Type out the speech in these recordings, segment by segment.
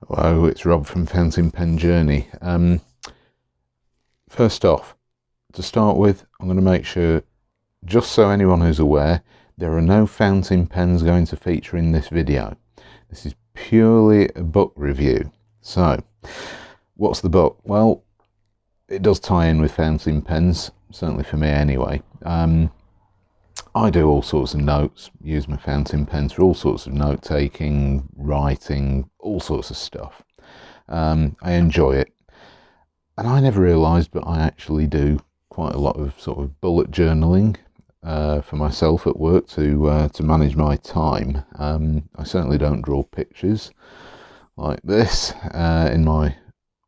Hello, it's Rob from Fountain Pen Journey. First off, to start with, I'm going to make sure, just so anyone who's aware, there are no fountain pens going to feature in this video. This is purely a book review. So, what's the book? Well, it does tie in with fountain pens, certainly for me anyway. I do all sorts of notes, use my fountain pens for all sorts of note taking, writing, all sorts of stuff. I enjoy it, and I never realised, but I actually do quite a lot of sort of bullet journaling for myself at work to manage my time. I certainly don't draw pictures like this in my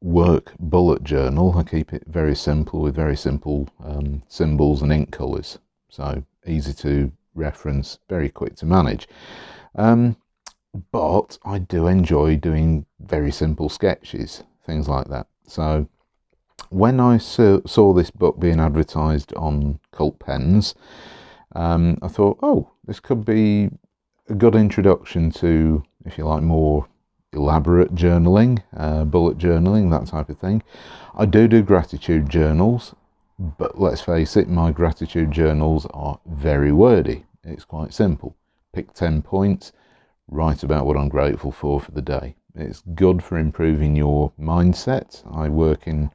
work bullet journal. I keep it very simple with very simple symbols and ink colours. So easy to reference, very quick to manage. But I do enjoy doing very simple sketches, things like that. So when I saw this book being advertised on Cult Pens, I thought, oh, this could be a good introduction to, if you like, more elaborate journaling, bullet journaling, that type of thing. I do gratitude journals, but let's face it, my gratitude journals are very wordy. It's quite simple. Pick 10 points, write about what I'm grateful for the day. It's good for improving your mindset. I work in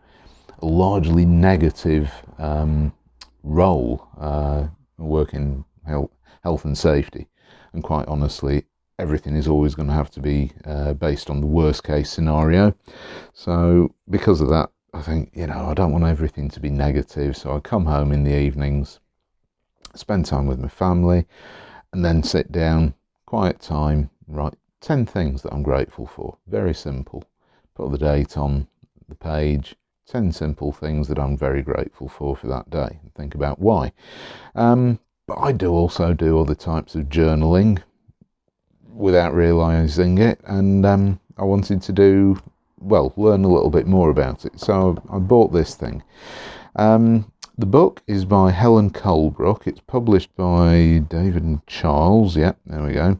a largely negative role. I work in health and safety, and quite honestly, everything is always going to have to be based on the worst case scenario. So because of that, I think, I don't want everything to be negative, so I come home in the evenings, spend time with my family, and then sit down, quiet time, write 10 things that I'm grateful for. Very simple. Put the date on the page, 10 simple things that I'm very grateful for that day, and think about why. But I do also do other types of journaling without realising it, and I wanted to learn a little bit more about it. So I bought this thing. The book is by Helen Colebrook. It's published by David and Charles. Yeah, there we go.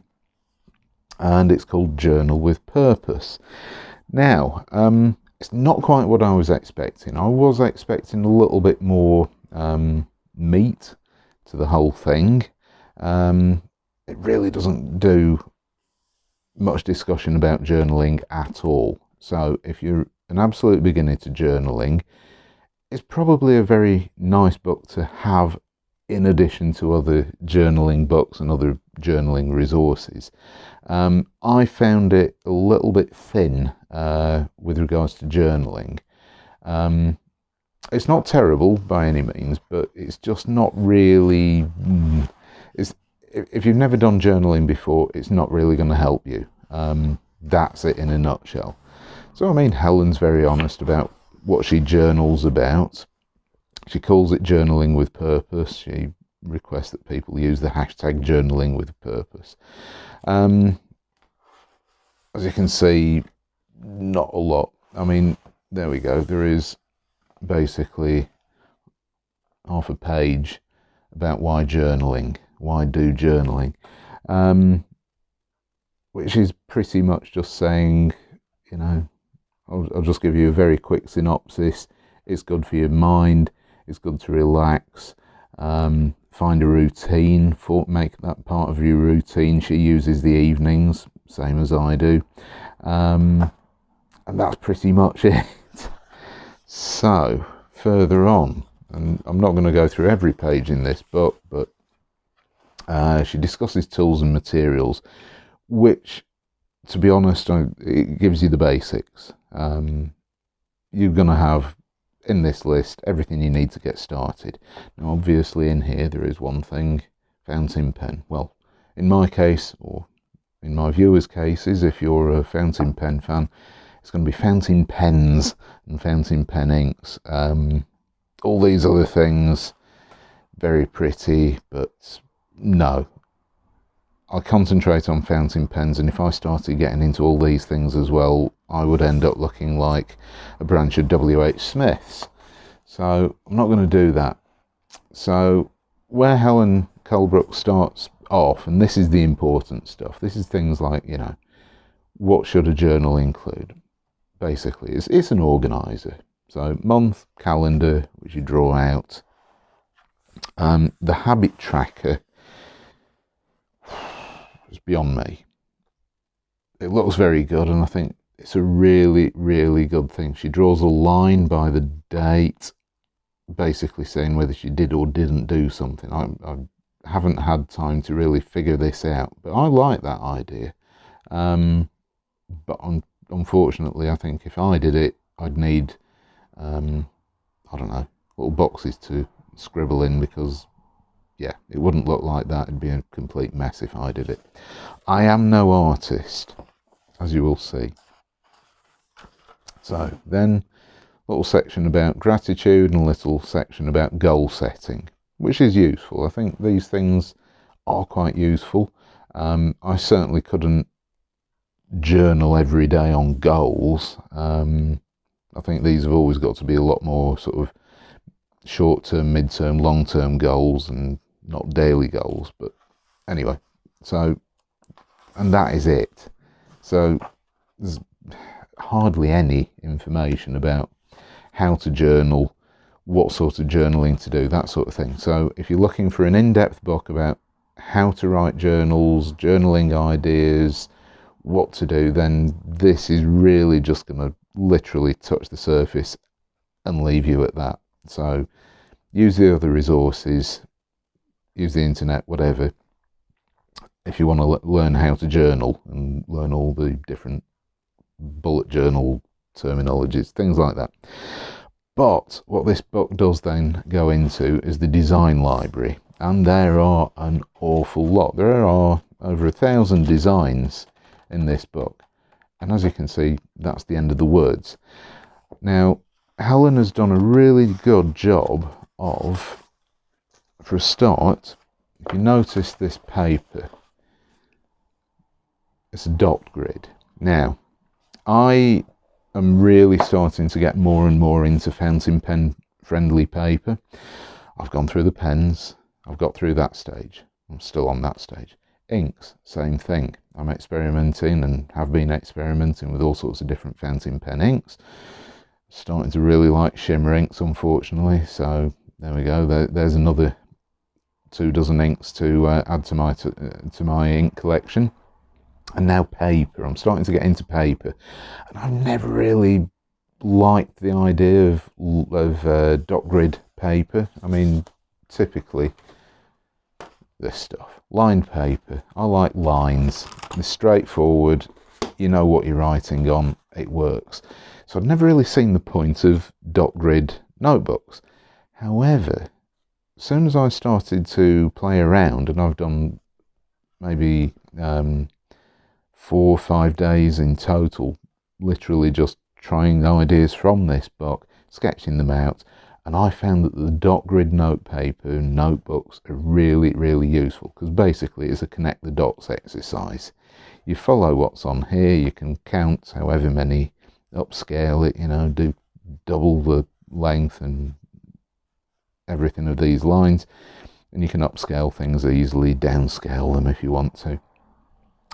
And it's called Journal with Purpose. Now, it's not quite what I was expecting. I was expecting a little bit more meat to the whole thing. It really doesn't do much discussion about journaling at all. So if you're an absolute beginner to journaling, it's probably a very nice book to have in addition to other journaling books and other journaling resources. I found it a little bit thin with regards to journaling. It's not terrible by any means, but it's just not really... If you've never done journaling before, it's not really going to help you. That's it in a nutshell. So, Helen's very honest about what she journals about. She calls it journaling with purpose. She requests that people use the hashtag journaling with purpose. As you can see, not a lot. There we go. There is basically half a page about why journaling, why do journaling, which is pretty much just saying, I'll just give you a very quick synopsis. It's good for your mind. It's good to relax. Find a routine, make that part of your routine. She uses the evenings, same as I do. And that's pretty much it. So, further on, and I'm not going to go through every page in this book, but she discusses tools and materials, which, to be honest, it gives you the basics. You're going to have in this list everything you need to get started. Now, obviously, in here there is one thing: fountain pen. Well, in my case, or in my viewers' cases, if you're a fountain pen fan, it's going to be fountain pens and fountain pen inks. All these other things, very pretty, but no. I concentrate on fountain pens, and if I started getting into all these things as well, I would end up looking like a branch of W.H. Smith's. So I'm not going to do that. So where Helen Colebrook starts off, and this is the important stuff, this is things like, what should a journal include? Basically, it's an organiser. So month, calendar, which you draw out. The habit tracker is beyond me. It looks very good, and I think it's a really, really good thing. She draws a line by the date, basically saying whether she did or didn't do something. I haven't had time to really figure this out, but I like that idea. But unfortunately, I think if I did it, I'd need, I don't know, little boxes to scribble in, because, yeah, it wouldn't look like that. It'd be a complete mess if I did it. I am no artist, as you will see. So then, a little section about gratitude and a little section about goal setting, which is useful. I think these things are quite useful. I certainly couldn't journal every day on goals. I think these have always got to be a lot more sort of short-term, mid-term, long-term goals, and not daily goals. But anyway, so, and that is it. So there's hardly any information about how to journal, what sort of journaling to do, that sort of thing. So if you're looking for an in-depth book about how to write journals, journaling ideas, what to do, then this is really just going to literally touch the surface and leave you at that. So use the other resources, use the internet, whatever, if you want to learn how to journal and learn all the different bullet journal terminologies, things like that. But what this book does then go into is the design library, and there are an awful lot. There are over 1,000 designs in this book, and as you can see, that's the end of the words. Now, Helen has done a really good job of, for a start, if you notice this paper, it's a dot grid. Now, I am really starting to get more and more into fountain pen friendly paper. I've gone through the pens, I've got through that stage, I'm still on that stage. Inks, same thing. I'm experimenting and have been experimenting with all sorts of different fountain pen inks. Starting to really like shimmer inks, unfortunately, so there we go. There's another 24 inks to add to my ink collection. And now paper. I'm starting to get into paper, and I've never really liked the idea of dot grid paper. I mean, typically this stuff, lined paper. I like lines. It's straightforward. You know what you're writing on. It works. So I've never really seen the point of dot grid notebooks. However, as soon as I started to play around, and I've done maybe 4 or 5 days in total, literally just trying ideas from this book, sketching them out, and I found that the dot grid notepaper notebooks are really, really useful, because basically it's a connect the dots exercise. You follow what's on here, you can count however many, upscale it, you know, do double the length and everything of these lines, and you can upscale things easily, downscale them if you want to.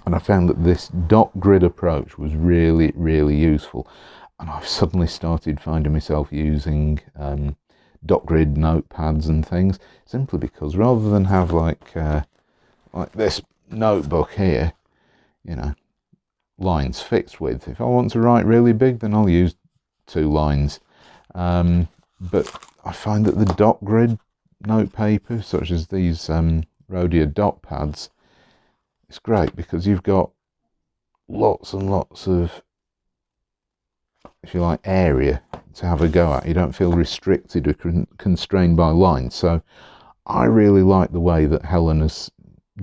And I found that this dot grid approach was really, really useful. And I've suddenly started finding myself using dot grid notepads and things, simply because rather than have like this notebook here, you know, lines fixed with, if I want to write really big, then I'll use 2 lines. But I find that the dot grid notepaper, such as these Rhodia dot pads, it's great because you've got lots and lots of, if you like, area to have a go at. You don't feel restricted or constrained by lines. So I really like the way that Helen has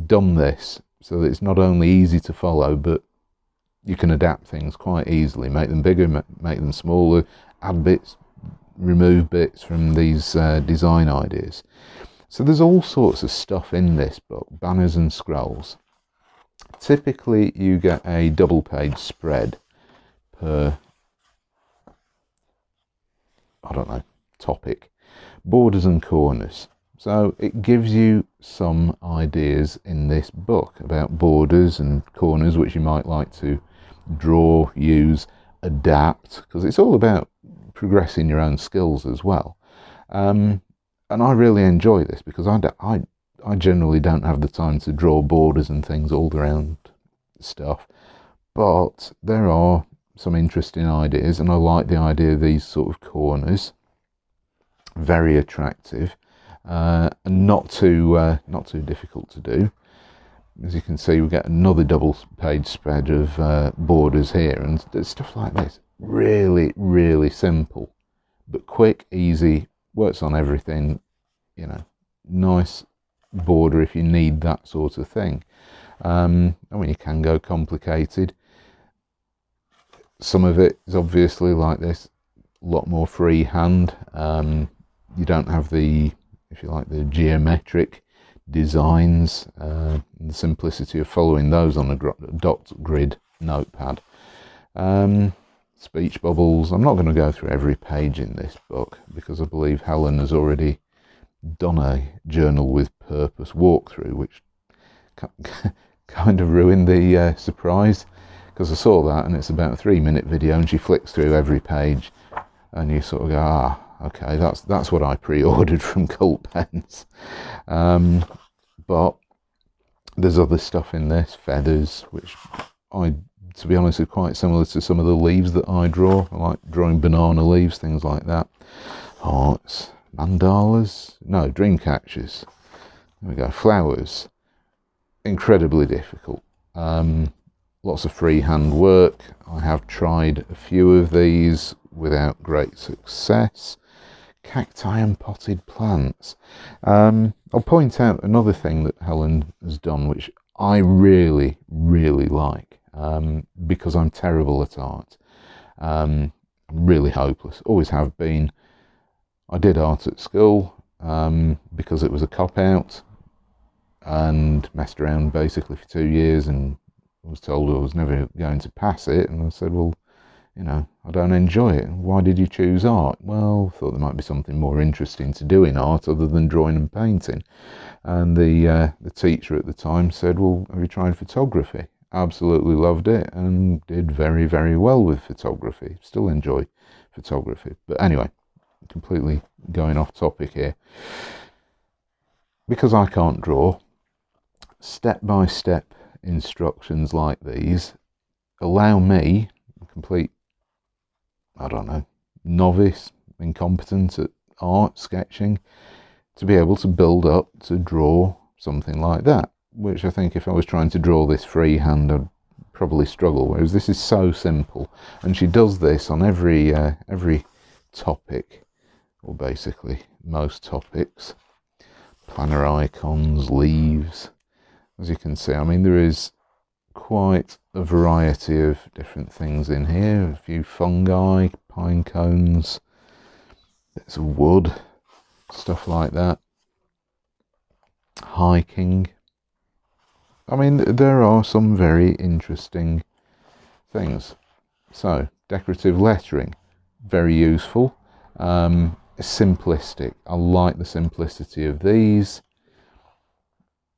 done this, so that it's not only easy to follow, but you can adapt things quite easily, make them bigger, make them smaller, add bits, remove bits from these design ideas. So there's all sorts of stuff in this book, banners and scrolls. Typically you get a double page spread per, I don't know, topic, borders and corners. So it gives you some ideas in this book about borders and corners which you might like to draw, use, adapt, because it's all about progressing your own skills as well. And I really enjoy this because I generally don't have the time to draw borders and things all around stuff, but there are some interesting ideas, and I like the idea of these sort of corners. Very attractive, and not too difficult to do. As you can see, we get another double page spread of borders here, and stuff like this. Really, really simple, but quick, easy, works on everything. You know, nice border if you need that sort of thing. I mean, you can go complicated. Some of it is obviously like this, a lot more freehand. You don't have the, if you like, the geometric designs, and the simplicity of following those on a dot grid notepad. Speech bubbles. I'm not going to go through every page in this book because I believe Helen has already done a journal with purpose walkthrough, which kind of ruined the surprise, because I saw that and it's about a 3-minute video and she flicks through every page and you sort of go, okay, that's what I pre-ordered from Cult Pens. But there's other stuff in this, feathers, which to be honest, are quite similar to some of the leaves that I draw. I like drawing banana leaves, things like that. Hearts, mandalas, no, dream catchers. There we go, flowers. Incredibly difficult. Lots of freehand work. I have tried a few of these without great success. Cacti and potted plants. I'll point out another thing that Helen has done, which I really, really like, because I'm terrible at art. I'm really hopeless, always have been. I did art at school because it was a cop-out, and messed around basically for 2 years and was told I was never going to pass it. And I said, well, you know, I don't enjoy it. Why did you choose art? Well, I thought there might be something more interesting to do in art other than drawing and painting. And the teacher at the time said, well, have you tried photography? Absolutely loved it and did very, very well with photography. Still enjoy photography. But anyway, completely going off topic here. Because I can't draw, step-by-step instructions like these allow me, a complete, I don't know, novice, incompetent at art, sketching, to be able to build up to draw something like that, which I think if I was trying to draw this freehand, I'd probably struggle, whereas this is so simple. And she does this on every topic, or basically most topics. Planner icons, leaves. As you can see, I mean, there is quite a variety of different things in here. A few fungi, pine cones, bits of wood, stuff like that. Hiking. I mean, there are some very interesting things. So, decorative lettering, very useful. Simplistic. I like the simplicity of these.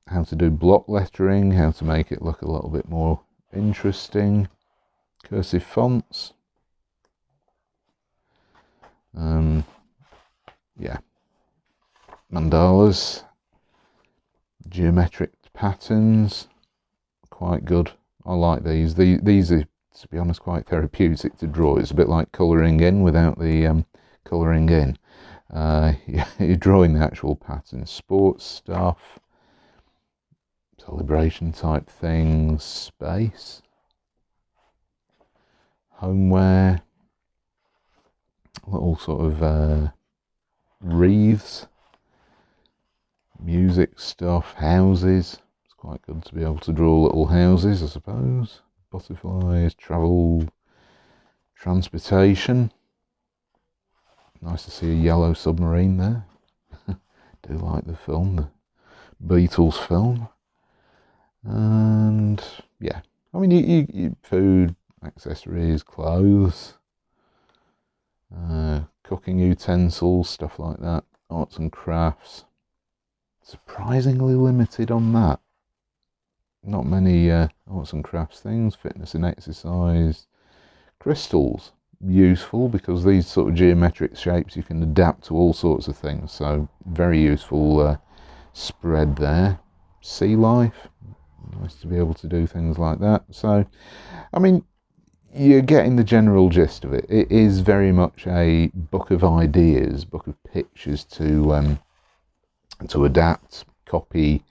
How to do block lettering, how to make it look a little bit more interesting. Cursive fonts. Yeah. Mandalas. Geometric patterns. Quite good. I like these. These are, to be honest, quite therapeutic to draw. It's a bit like colouring in without the colouring in. You're drawing the actual pattern. Sports stuff. Celebration type things, space, homeware, little sort of wreaths, music stuff, houses. It's quite good to be able to draw little houses, I suppose. Butterflies, travel, transportation. Nice to see a yellow submarine there. Do like the film, the Beatles film. And yeah, I mean, you food, accessories, clothes, cooking utensils, stuff like that, arts and crafts. Surprisingly limited on that. not many arts and crafts things, fitness and exercise. Crystals, useful because these sort of geometric shapes you can adapt to all sorts of things, so very useful spread there. Sea life, nice to be able to do things like that. So, I mean, you're getting the general gist of it. It is very much a book of ideas, book of pictures to adapt, copy,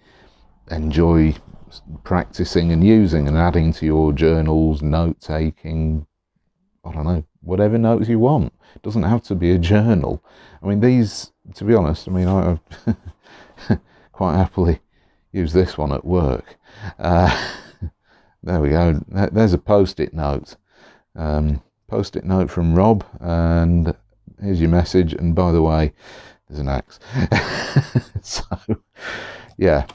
enjoy practicing and using and adding to your journals, note taking, I don't know, whatever notes you want. It doesn't have to be a journal. I mean, these, to be honest, I mean, I quite happily use this one at work. There we go. There's a post-it note. Post-it note from Rob, and here's your message. And by the way, there's an axe. So, yeah.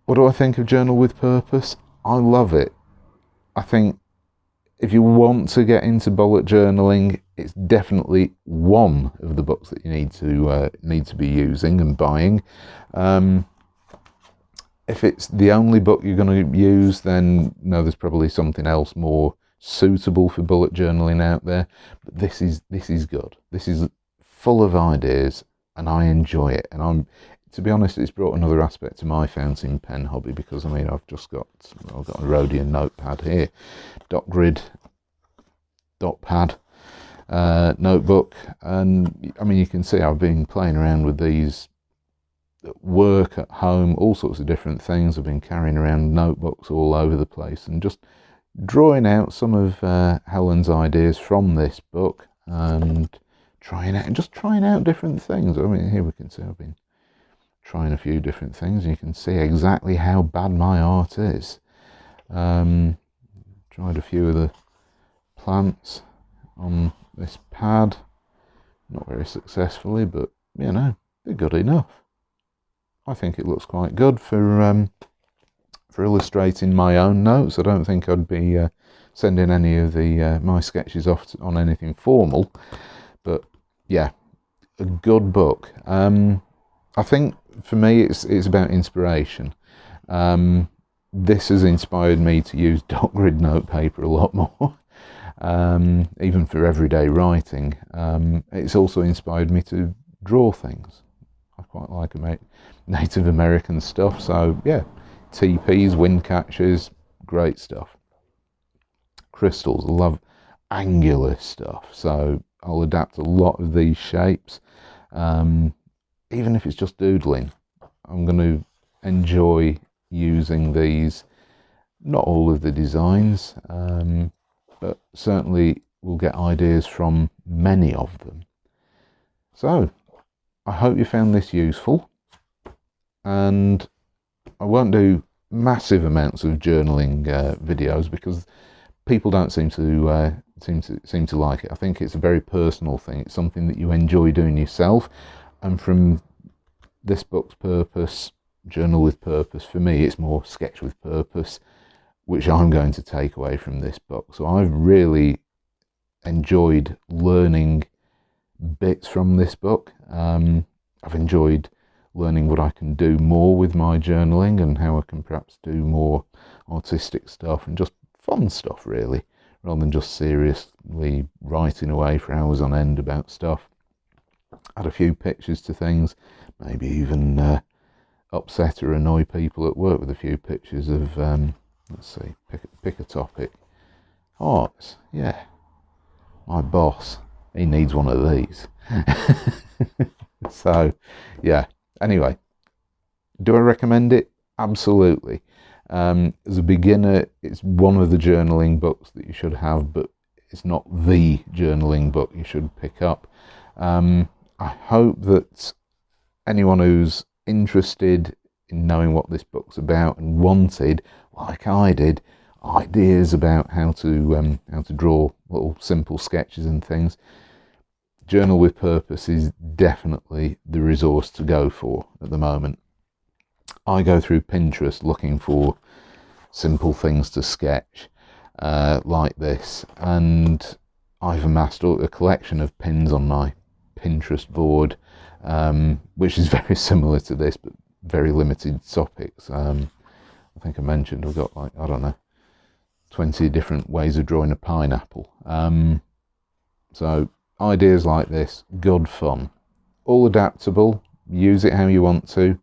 What do I think of Journal with Purpose? I love it. I think if you want to get into bullet journaling, it's definitely one of the books that you need to be using and buying. If it's the only book you're going to use, then no, there's probably something else more suitable for bullet journaling out there. But this is good. This is full of ideas, and I enjoy it. And to be honest, it's brought another aspect to my fountain pen hobby, because I mean, I've got a Rhodian notepad here, dot grid, dot pad notebook, and I mean, you can see I've been playing around with these at work, at home, all sorts of different things. I've been carrying around notebooks all over the place and just drawing out some of Helen's ideas from this book and trying out different things. I mean, here we can see I've been trying a few different things. You can see exactly how bad my art is. Tried a few of the plants on this pad, not very successfully, but you know, they're good enough. I think it looks quite good for illustrating my own notes. I don't think I'd be sending any of the my sketches off on anything formal, but yeah, a good book. I think for me it's about inspiration. This has inspired me to use dot grid notepaper a lot more, even for everyday writing. It's also inspired me to draw things. I quite like Native American stuff, so yeah, teepees, wind catchers, great stuff. Crystals, I love angular stuff, so I'll adapt a lot of these shapes. Even if it's just doodling, I'm going to enjoy using these. Not all of the designs, but certainly we'll get ideas from many of them. So I hope you found this useful, and I won't do massive amounts of journaling videos because people don't seem to like it. I think it's a very personal thing. It's something that you enjoy doing yourself, and from this book's purpose, Journal with Purpose, for me it's more Sketch with Purpose, which I'm going to take away from this book. So I've really enjoyed learning bits from this book. I've enjoyed learning what I can do more with my journaling and how I can perhaps do more artistic stuff and just fun stuff, really, rather than just seriously writing away for hours on end about stuff. Add a few pictures to things, maybe even upset or annoy people at work with a few pictures of, let's see, pick a topic. Hearts, yeah. My boss, he needs one of these. So, yeah. Anyway, do I recommend it? Absolutely. As a beginner, it's one of the journaling books that you should have, but it's not the journaling book you should pick up. I hope that anyone who's interested in knowing what this book's about and wanted, like I did, ideas about how to draw little simple sketches and things, Journal with Purpose is definitely the resource to go for at the moment. I go through Pinterest looking for simple things to sketch like this, and I've amassed a collection of pins on my Pinterest board, which is very similar to this, but very limited topics. think I mentioned I've got, like, I don't know, 20 different ways of drawing a pineapple. So ideas like this, good fun, all adaptable, use it how you want to,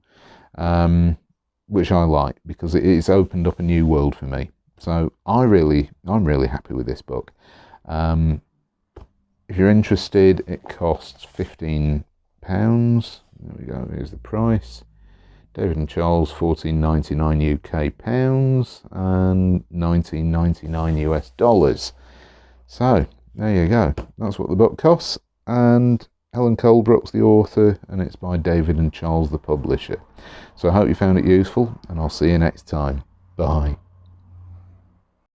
which I like, because it's opened up a new world for me. So I'm really happy with this book. If you're interested, it costs £15. There we go, here's the price. David and Charles, $14.99 UK pounds and $19.99 US dollars. So there you go, that's what the book costs. And Helen Colebrook's the author, and it's by David and Charles, the publisher. So I hope you found it useful, and I'll see you next time. Bye.